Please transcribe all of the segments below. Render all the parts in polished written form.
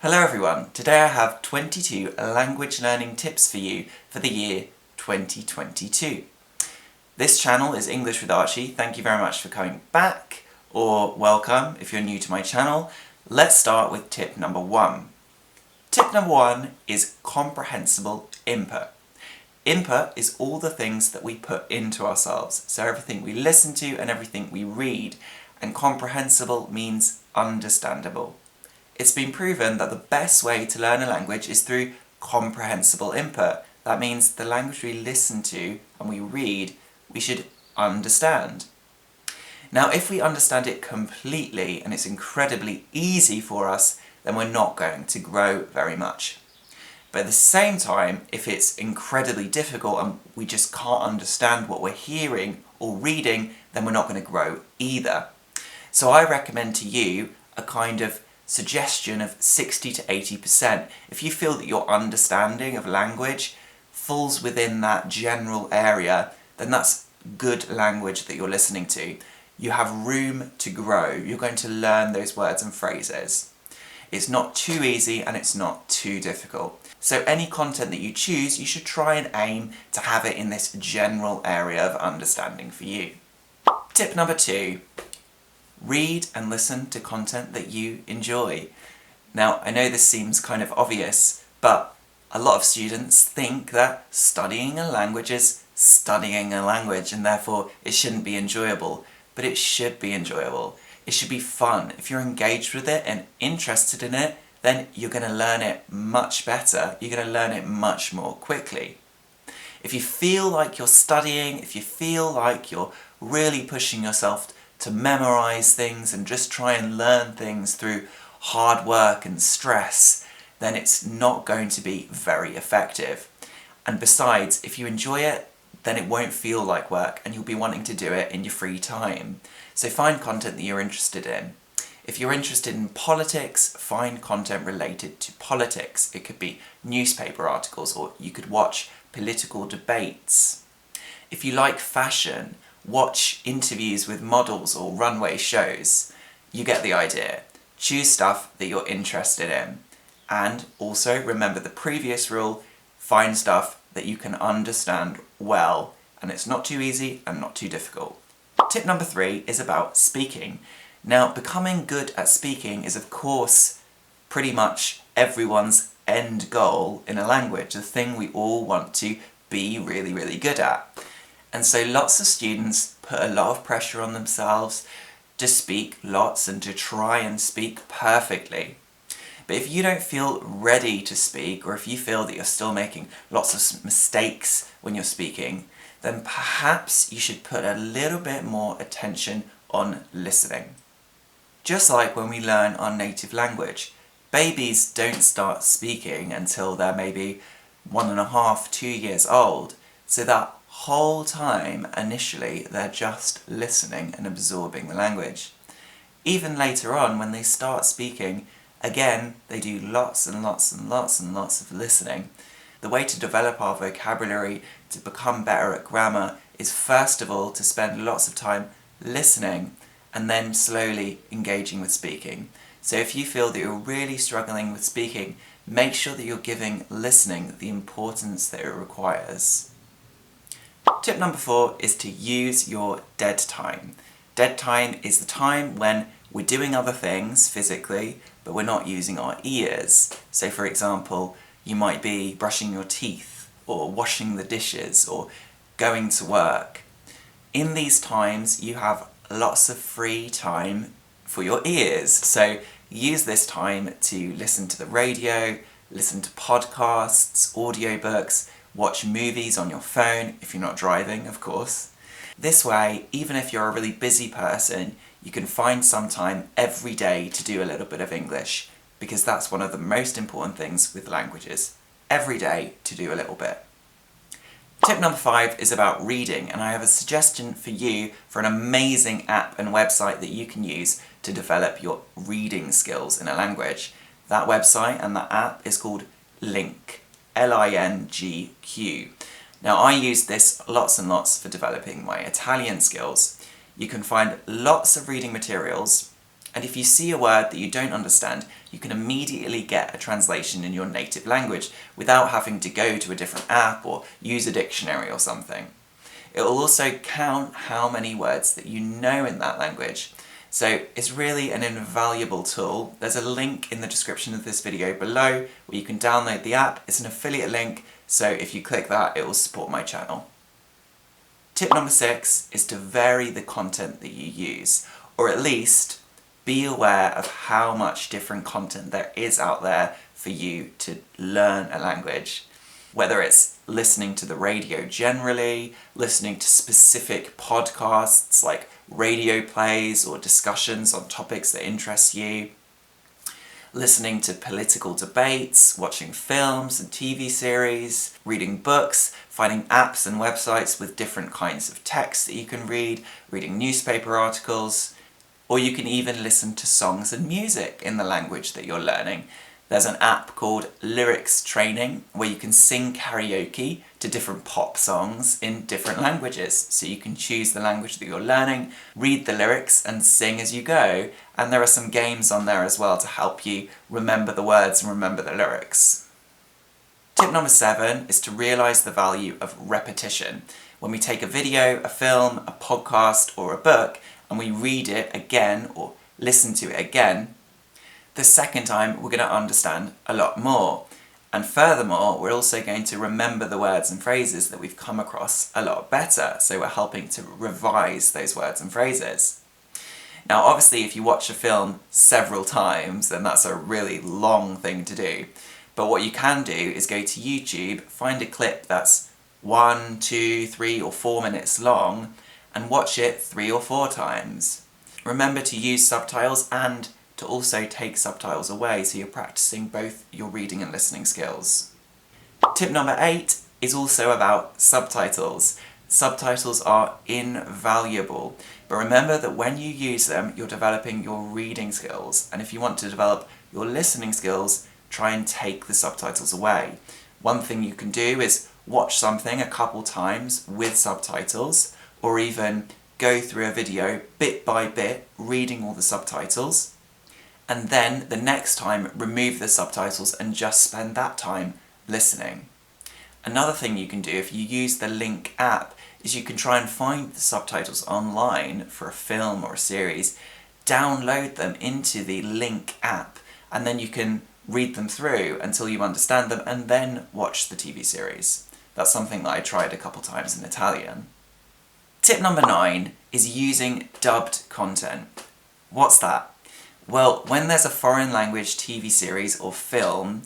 Hello everyone, today I have 22 language learning tips for you for the year 2022. This channel is English with Archie. Thank you very much for coming back, or welcome if you're new to my channel. Let's start with tip number 1. Tip number 1 is comprehensible input. Input is all the things that we put into ourselves, so everything we listen to and everything we read, and comprehensible means understandable. It's been proven that the best way to learn a language is through comprehensible input. That means the language we listen to and we read, we should understand. Now, if we understand it completely and it's incredibly easy for us, then we're not going to grow very much. But at the same time, if it's incredibly difficult and we just can't understand what we're hearing or reading, then we're not going to grow either. So I recommend to you a kind of suggestion of 60 to 80%. If you feel that your understanding of language falls within that general area, then that's good language that you're listening to. You have room to grow. You're going to learn those words and phrases. It's not too easy and it's not too difficult. So any content that you choose, you should try and aim to have it in this general area of understanding for you. Tip number 2. Read and listen to content that you enjoy. Now, I know this seems kind of obvious, but a lot of students think that studying a language is studying a language and therefore it shouldn't be enjoyable. But it should be enjoyable. It should be fun. If you're engaged with it and interested in it, then you're going to learn it much better. You're going to learn it much more quickly. If you feel like you're studying, if you feel like you're really pushing yourself to memorize things and just try and learn things through hard work and stress, then it's not going to be very effective. And besides, if you enjoy it, then it won't feel like work and you'll be wanting to do it in your free time. So find content that you're interested in. If you're interested in politics, find content related to politics. It could be newspaper articles, or you could watch political debates. If you like fashion, watch interviews with models or runway shows. You get the idea. Choose stuff that you're interested in. And also remember the previous rule, find stuff that you can understand well, and it's not too easy and not too difficult. Tip number 3 is about speaking. Now, becoming good at speaking is of course pretty much everyone's end goal in a language, the thing we all want to be really, really good at. And so lots of students put a lot of pressure on themselves to speak lots and to try and speak perfectly. But if you don't feel ready to speak, or if you feel that you're still making lots of mistakes when you're speaking, then perhaps you should put a little bit more attention on listening. Just like when we learn our native language, babies don't start speaking until they're maybe 1.5, 2 years old. So that whole time, initially, they're just listening and absorbing the language. Even later on, when they start speaking, again, they do lots and lots and lots and lots of listening. The way to develop our vocabulary, to become better at grammar, is first of all to spend lots of time listening and then slowly engaging with speaking. So if you feel that you're really struggling with speaking, make sure that you're giving listening the importance that it requires. Tip number 4 is to use your dead time. Dead time is the time when we're doing other things physically, but we're not using our ears. So for example, you might be brushing your teeth, or washing the dishes, or going to work. In these times, you have lots of free time for your ears. So use this time to listen to the radio, listen to podcasts, audiobooks, watch movies on your phone, if you're not driving, of course. This way, even if you're a really busy person, you can find some time every day to do a little bit of English, because that's one of the most important things with languages. Every day to do a little bit. Tip number 5 is about reading, and I have a suggestion for you for an amazing app and website that you can use to develop your reading skills in a language. That website and that app is called Lingq. Lingq. Now, I use this lots and lots for developing my Italian skills. You can find lots of reading materials And if you see a word that you don't understand, you can immediately get a translation in your native language without having to go to a different app or use a dictionary or something. It will also count how many words that you know in that language. So it's really an invaluable tool. There's a link in the description of this video below where you can download the app. It's an affiliate link, so if you click that, it will support my channel. Tip number 6 is to vary the content that you use, or at least be aware of how much different content there is out there for you to learn a language. Whether it's listening to the radio generally, listening to specific podcasts like radio plays or discussions on topics that interest you, listening to political debates, watching films and TV series, reading books, finding apps and websites with different kinds of text that you can read, reading newspaper articles, or you can even listen to songs and music in the language that you're learning. There's an app called Lyrics Training where you can sing karaoke to different pop songs in different languages. So you can choose the language that you're learning, read the lyrics and sing as you go, and there are some games on there as well to help you remember the words and remember the lyrics. Tip number 7 is to realise the value of repetition. When we take a video, a film, a podcast or a book and we read it again or listen to it again, the second time we're going to understand a lot more. And furthermore, we're also going to remember the words and phrases that we've come across a lot better, so we're helping to revise those words and phrases. Now obviously if you watch a film several times, then that's a really long thing to do. But what you can do is go to YouTube, find a clip that's 1, 2, 3 or 4 minutes long, and watch it 3 or 4 times. Remember to use subtitles and to also take subtitles away so you're practicing both your reading and listening skills. Tip number 8 is also about subtitles. Subtitles are invaluable, but remember that when you use them, you're developing your reading skills, and if you want to develop your listening skills, try and take the subtitles away. One thing you can do is watch something a couple times with subtitles, or even go through a video bit by bit, reading all the subtitles, and then the next time remove the subtitles and just spend that time listening. Another thing you can do if you use the Link app is you can try and find the subtitles online for a film or a series, download them into the Link app, and then you can read them through until you understand them and then watch the TV series. That's something that I tried a couple times in Italian. Tip number 9 is using dubbed content. What's that? Well, when there's a foreign language TV series or film,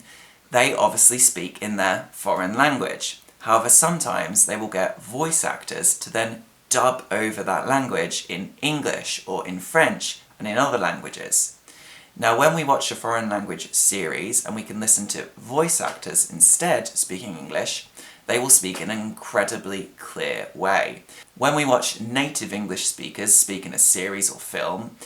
they obviously speak in their foreign language. However, sometimes they will get voice actors to then dub over that language in English or in French and in other languages. Now, when we watch a foreign language series and we can listen to voice actors instead speaking English, they will speak in an incredibly clear way. When we watch native English speakers speak in a series or film,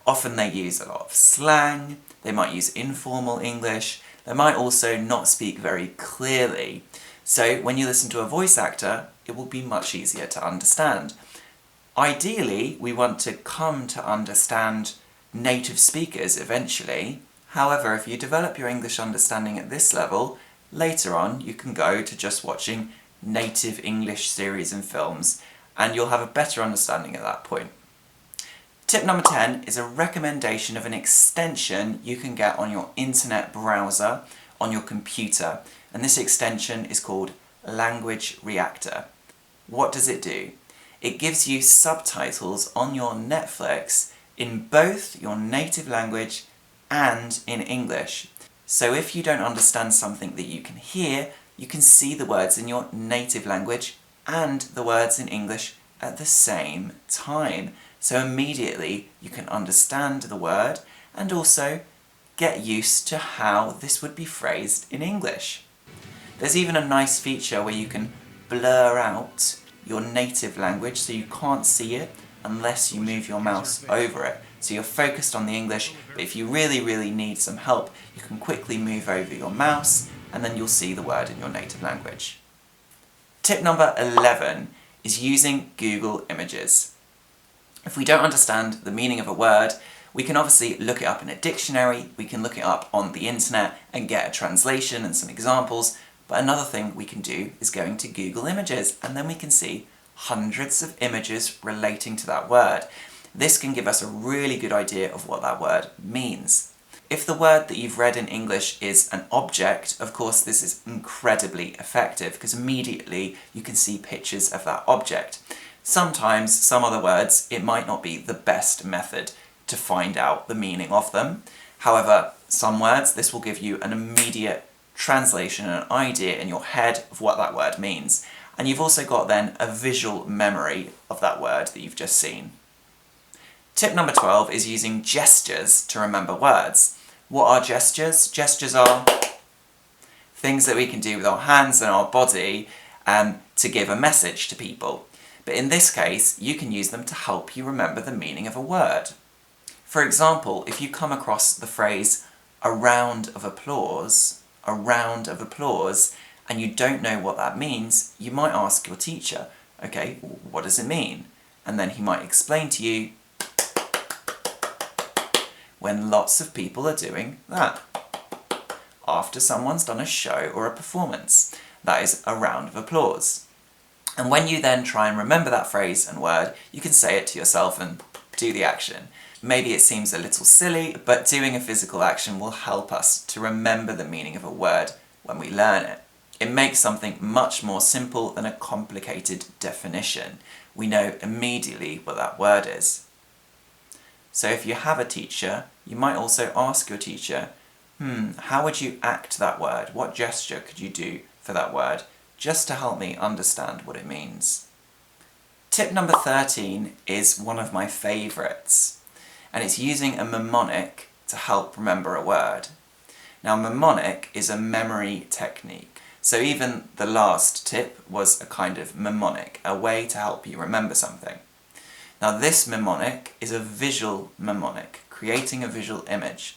often they use a lot of slang, they might use informal English, they might also not speak very clearly. So when you listen to a voice actor, it will be much easier to understand. Ideally, we want to come to understand native speakers eventually. However, if you develop your English understanding at this level, later on you can go to just watching native English series and films, and you'll have a better understanding at that point. Tip number 10 is a recommendation of an extension you can get on your internet browser on your computer, and this extension is called Language Reactor. What does it do? It gives you subtitles on your Netflix in both your native language and in English. So if you don't understand something that you can hear, you can see the words in your native language and the words in English at the same time. So immediately you can understand the word and also get used to how this would be phrased in English. There's even a nice feature where you can blur out your native language so you can't see it unless you move your mouse over it. So you're focused on the English, but if you really need some help, you can quickly move over your mouse and then you'll see the word in your native language. Tip number 11 is using Google Images. If we don't understand the meaning of a word, We can obviously look it up in a dictionary, we can look it up on the internet and get a translation and some examples, but another thing we can do is go into Google Images, and then we can see hundreds of images relating to that word. This can give us a really good idea of what that word means. If the word that you've read in English is an object, of course this is incredibly effective because immediately you can see pictures of that object. Sometimes, some other words, it might not be the best method to find out the meaning of them. However, some words, this will give you an immediate translation and an idea in your head of what that word means. And you've also got then a visual memory of that word that you've just seen. Tip number 12 is using gestures to remember words. What are gestures? Gestures are things that we can do with our hands and our body to give a message to people. But in this case, you can use them to help you remember the meaning of a word. For example, if you come across the phrase a round of applause, and you don't know what that means, you might ask your teacher, okay, what does it mean? And then he might explain to you when lots of people are doing that. After someone's done a show or a performance, that is a round of applause. And when you then try and remember that phrase and word, you can say it to yourself and do the action. Maybe it seems a little silly, but doing a physical action will help us to remember the meaning of a word when we learn it. It makes something much more simple than a complicated definition. We know immediately what that word is. So if you have a teacher, you might also ask your teacher, how would you act that word? What gesture could you do for that word? Just to help me understand what it means. Tip number 13 is one of my favourites, and it's using a mnemonic to help remember a word. Now, mnemonic is a memory technique, so even the last tip was a kind of mnemonic, a way to help you remember something. Now, this mnemonic is a visual mnemonic, creating a visual image.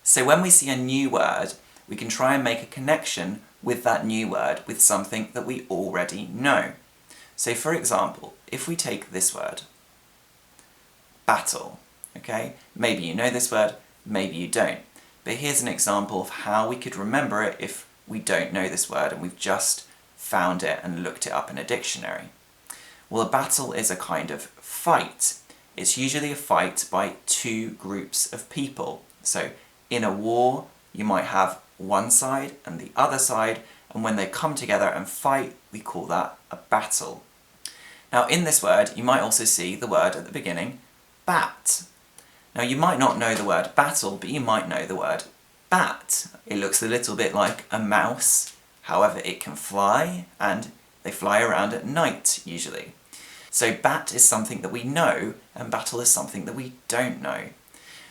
So when we see a new word, we can try and make a connection with that new word with something that we already know. So for example, if we take this word, battle, okay? Maybe you know this word, maybe you don't. But here's an example of how we could remember it if we don't know this word and we've just found it and looked it up in a dictionary. Well, a battle is a kind of fight. It's usually a fight by two groups of people. So in a war, you might have one side and the other side, and when they come together and fight, we call that a battle. Now in this word, you might also see the word at the beginning, bat. Now you might not know the word battle, but you might know the word bat. It looks a little bit like a mouse, however it can fly, and they fly around at night usually. So bat is something that we know, and battle is something that we don't know.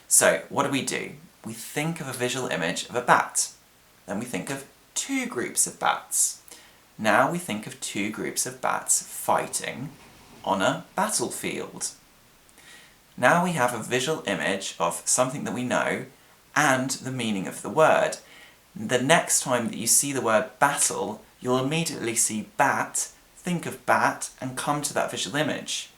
So what do? We think of a visual image of a bat. Then we think of two groups of bats. Now we think of two groups of bats fighting on a battlefield. Now we have a visual image of something that we know and the meaning of the word. The next time that you see the word battle, you'll immediately see bat, think of bat, and come to that visual image.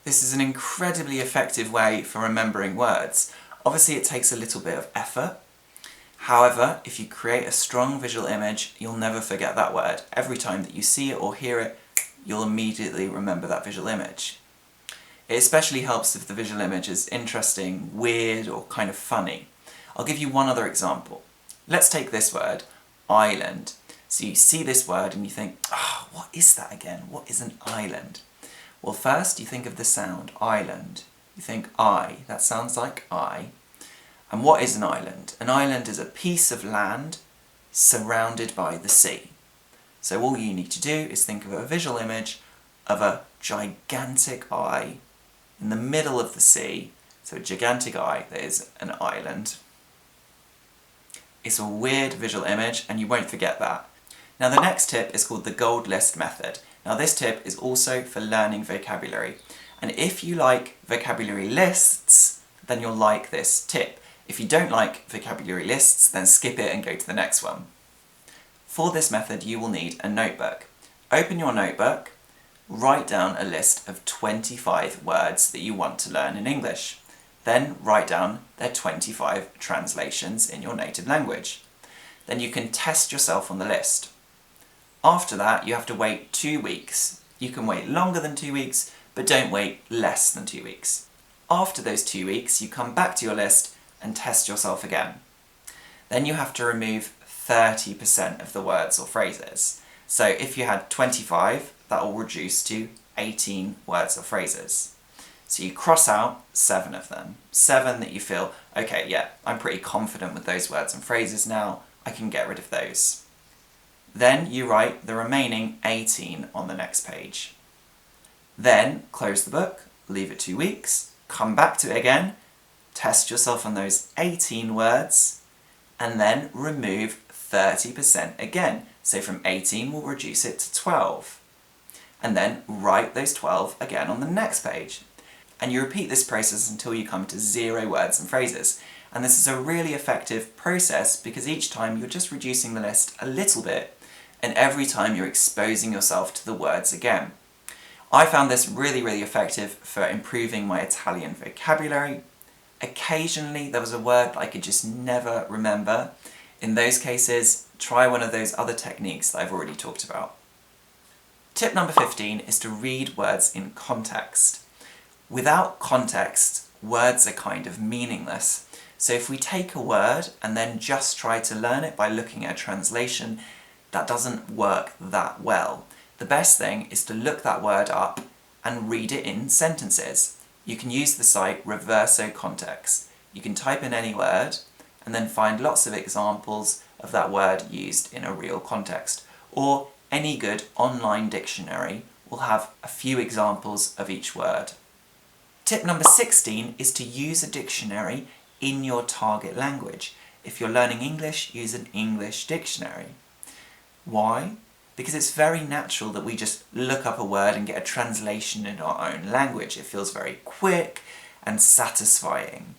This is an incredibly effective way for remembering words. Obviously it takes a little bit of effort. However, if you create a strong visual image, you'll never forget that word. Every time that you see it or hear it, you'll immediately remember that visual image. It especially helps if the visual image is interesting, weird, or kind of funny. I'll give you one other example. Let's take this word, island. So you see this word and you think, what is that again? What is an island? Well, first you think of the sound, island. You think I, that sounds like I. And what is an island? An island is a piece of land surrounded by the sea. So all you need to do is think of a visual image of a gigantic eye in the middle of the sea. So a gigantic eye that is an island. It's a weird visual image and you won't forget that. Now the next tip is called the gold list method. Now this tip is also for learning vocabulary. And if you like vocabulary lists, then you'll like this tip. If you don't like vocabulary lists, then skip it and go to the next one. For this method, you will need a notebook. Open your notebook, write down a list of 25 words that you want to learn in English. Then write down their 25 translations in your native language. Then you can test yourself on the list. After that, you have to wait 2 weeks. You can wait longer than 2 weeks, but don't wait less than 2 weeks. After those 2 weeks, you come back to your list and test yourself again. Then you have to remove 30% of the words or phrases. So if you had 25, that will reduce to 18 words or phrases. So you cross out 7 of them. 7 that you feel, okay, yeah, I'm pretty confident with those words and phrases now, I can get rid of those. Then you write the remaining 18 on the next page. Then close the book, leave it 2 weeks, come back to it again, test yourself on those 18 words, and then remove 30% again. So from 18 we'll reduce it to 12. And then write those 12 again on the next page. And you repeat this process until you come to 0 words and phrases. And this is a really effective process because each time you're just reducing the list a little bit, and every time you're exposing yourself to the words again. I found this really, really effective for improving my Italian vocabulary. Occasionally there was a word that I could just never remember. In those cases, try one of those other techniques that I've already talked about. Tip number 15 is to read words in context. Without context, words are kind of meaningless. So if we take a word and then just try to learn it by looking at a translation, that doesn't work that well. The best thing is to look that word up and read it in sentences. You can use the site Reverso Context. You can type in any word and then find lots of examples of that word used in a real context. Or any good online dictionary will have a few examples of each word. Tip number 16 is to use a dictionary in your target language. If you're learning English, use an English dictionary. Why? Because it's very natural that we just look up a word and get a translation in our own language. It feels very quick and satisfying.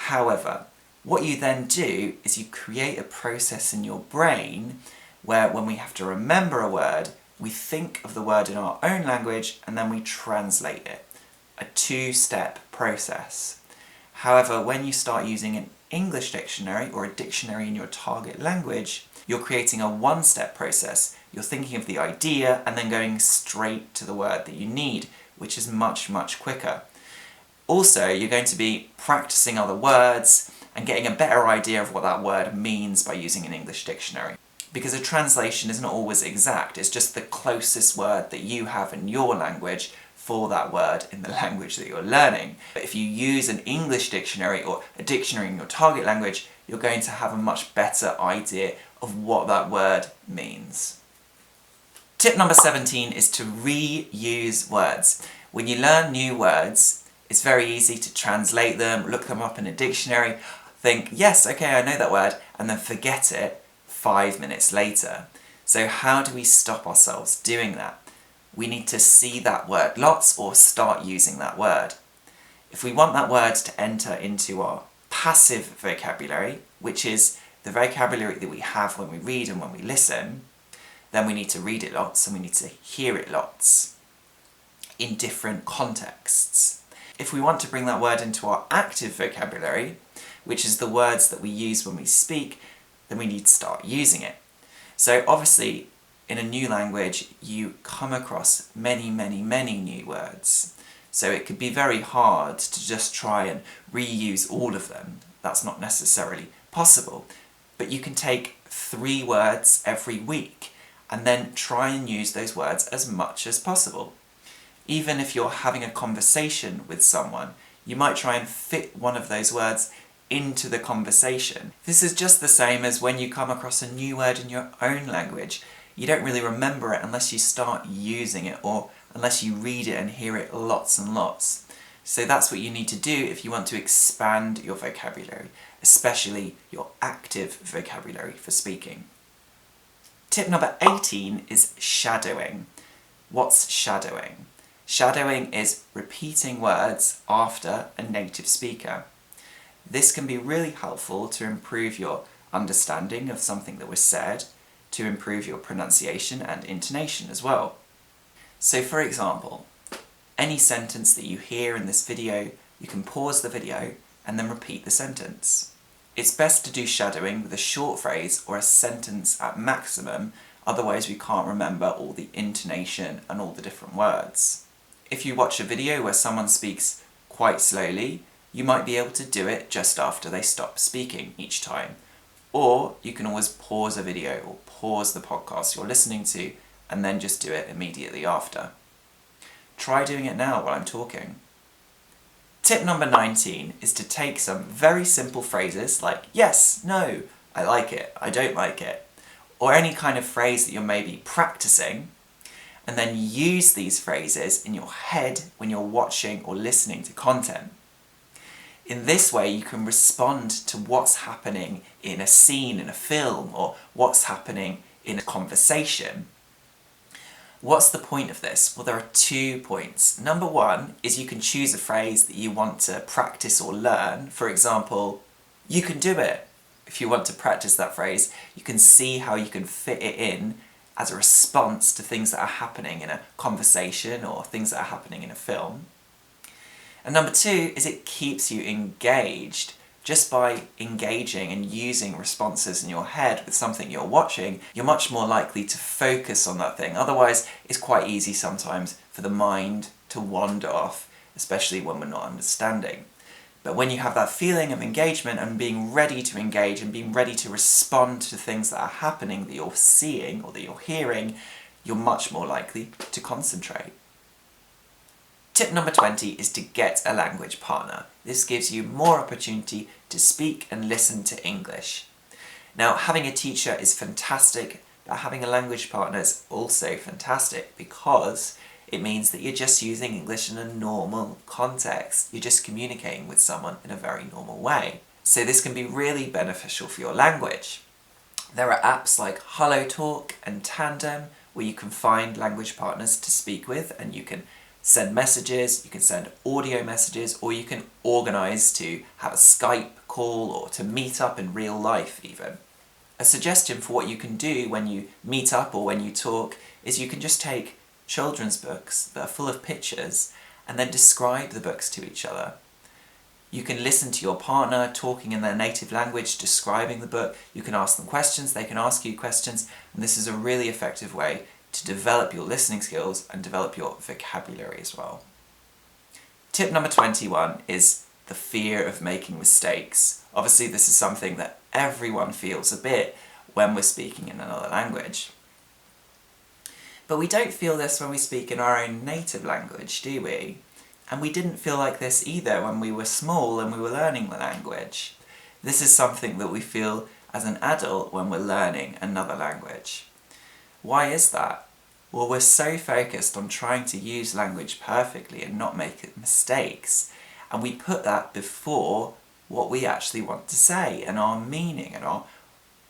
However, what you then do is you create a process in your brain where when we have to remember a word, we think of the word in our own language and then we translate it. A 2-step process. However, when you start using an English dictionary or a dictionary in your target language, you're creating a 1-step process. You're thinking of the idea and then going straight to the word that you need, which is much, much quicker. Also, you're going to be practicing other words and getting a better idea of what that word means by using an English dictionary. Because a translation isn't always exact, it's just the closest word that you have in your language for that word in the language that you're learning. But if you use an English dictionary or a dictionary in your target language, you're going to have a much better idea of what that word means. Tip number 17 is to reuse words. When you learn new words, it's very easy to translate them, look them up in a dictionary, think, yes, okay, I know that word, and then forget it 5 minutes later. So how do we stop ourselves doing that? We need to see that word lots or start using that word. If we want that word to enter into our passive vocabulary, which is the vocabulary that we have when we read and when we listen, then we need to read it lots and we need to hear it lots in different contexts. If we want to bring that word into our active vocabulary, which is the words that we use when we speak, then we need to start using it. So obviously, in a new language, you come across many, many, many new words. So it could be very hard to just try and reuse all of them. That's not necessarily possible. But you can take 3 words every week and then try and use those words as much as possible. Even if you're having a conversation with someone, you might try and fit one of those words into the conversation. This is just the same as when you come across a new word in your own language. You don't really remember it unless you start using it or unless you read it and hear it lots and lots. So that's what you need to do if you want to expand your vocabulary, especially your active vocabulary for speaking. Tip number 18 is shadowing. What's shadowing? Shadowing is repeating words after a native speaker. This can be really helpful to improve your understanding of something that was said, to improve your pronunciation and intonation as well. So for example, any sentence that you hear in this video, you can pause the video and then repeat the sentence. It's best to do shadowing with a short phrase or a sentence at maximum, otherwise we can't remember all the intonation and all the different words. If you watch a video where someone speaks quite slowly, you might be able to do it just after they stop speaking each time. Or you can always pause a video or pause the podcast you're listening to and then just do it immediately after. Try doing it now while I'm talking. Tip number 19 is to take some very simple phrases like yes, no, I like it, I don't like it, or any kind of phrase that you're maybe practicing, and then use these phrases in your head when you're watching or listening to content. In this way, you can respond to what's happening in a scene in a film or what's happening in a conversation. What's the point of this? Well, there are 2 points. Number 1 is you can choose a phrase that you want to practice or learn. For example, you can do it. If you want to practice that phrase, you can see how you can fit it in as a response to things that are happening in a conversation or things that are happening in a film. And number 2 is it keeps you engaged. Just by engaging and using responses in your head with something you're watching, you're much more likely to focus on that thing. Otherwise, it's quite easy sometimes for the mind to wander off, especially when we're not understanding. But when you have that feeling of engagement and being ready to engage and being ready to respond to things that are happening that you're seeing or that you're hearing, you're much more likely to concentrate. Tip number 20 is to get a language partner. This gives you more opportunity to speak and listen to English. Now, having a teacher is fantastic, but having a language partner is also fantastic because it means that you're just using English in a normal context. You're just communicating with someone in a very normal way. So this can be really beneficial for your language. There are apps like HelloTalk and Tandem where you can find language partners to speak with, and you can send messages, you can send audio messages, or you can organise to have a Skype call or to meet up in real life even. A suggestion for what you can do when you meet up or when you talk is you can just take children's books that are full of pictures and then describe the books to each other. You can listen to your partner talking in their native language, describing the book. You can ask them questions, they can ask you questions, and this is a really effective way to develop your listening skills and develop your vocabulary as well. Tip number 21 is the fear of making mistakes. Obviously, this is something that everyone feels a bit when we're speaking in another language. But we don't feel this when we speak in our own native language, do we? And we didn't feel like this either when we were small and we were learning the language. This is something that we feel as an adult when we're learning another language. Why is that? Well, we're so focused on trying to use language perfectly and not make mistakes, and we put that before what we actually want to say and our meaning and our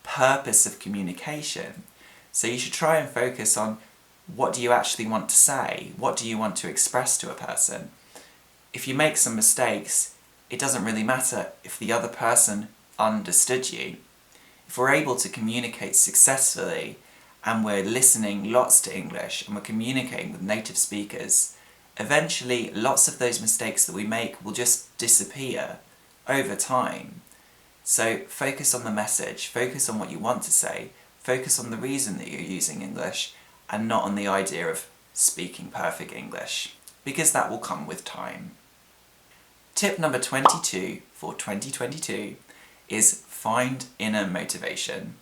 purpose of communication. So you should try and focus on what do you actually want to say, what do you want to express to a person. If you make some mistakes, it doesn't really matter if the other person understood you. If we're able to communicate successfully and we're listening lots to English and we're communicating with native speakers, eventually lots of those mistakes that we make will just disappear over time. So focus on the message, focus on what you want to say, focus on the reason that you're using English and not on the idea of speaking perfect English, because that will come with time. Tip number 22 for 2022 is find inner motivation.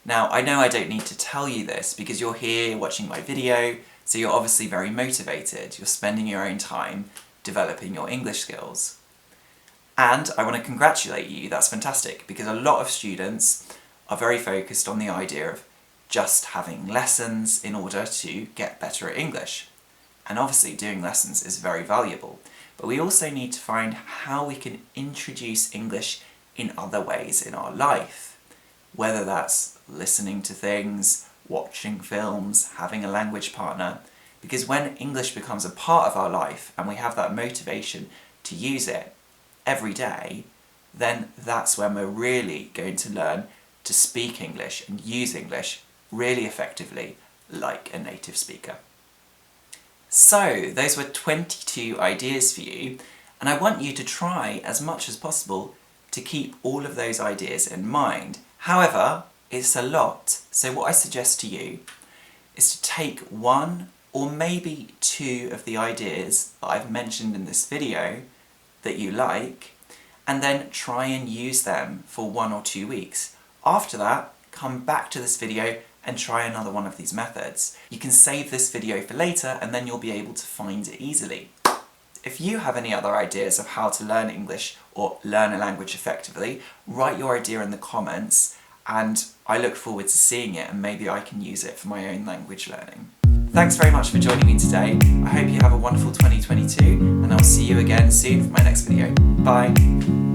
Now, I know I don't need to tell you this because you're here watching my video, so you're obviously very motivated. You're spending your own time developing your English skills. And I want to congratulate you, that's fantastic, because a lot of students are very focused on the idea of just having lessons in order to get better at English. And obviously doing lessons is very valuable, but we also need to find how we can introduce English in other ways in our life. Whether that's listening to things, watching films, having a language partner, because when English becomes a part of our life and we have that motivation to use it every day, then that's when we're really going to learn to speak English and use English really effectively like a native speaker. So, those were 22 ideas for you, And I want you to try as much as possible to keep all of those ideas in mind. However, it's a lot, so what I suggest to you is to take one or maybe two of the ideas that I've mentioned in this video that you like, and then try and use them for 1 or 2 weeks. After that, come back to this video and try another one of these methods. You can save this video for later and then you'll be able to find it easily. If you have any other ideas of how to learn English or learn a language effectively, write your idea in the comments and I look forward to seeing it and maybe I can use it for my own language learning. Thanks very much for joining me today. I hope you have a wonderful 2022 and I'll see you again soon for my next video. Bye!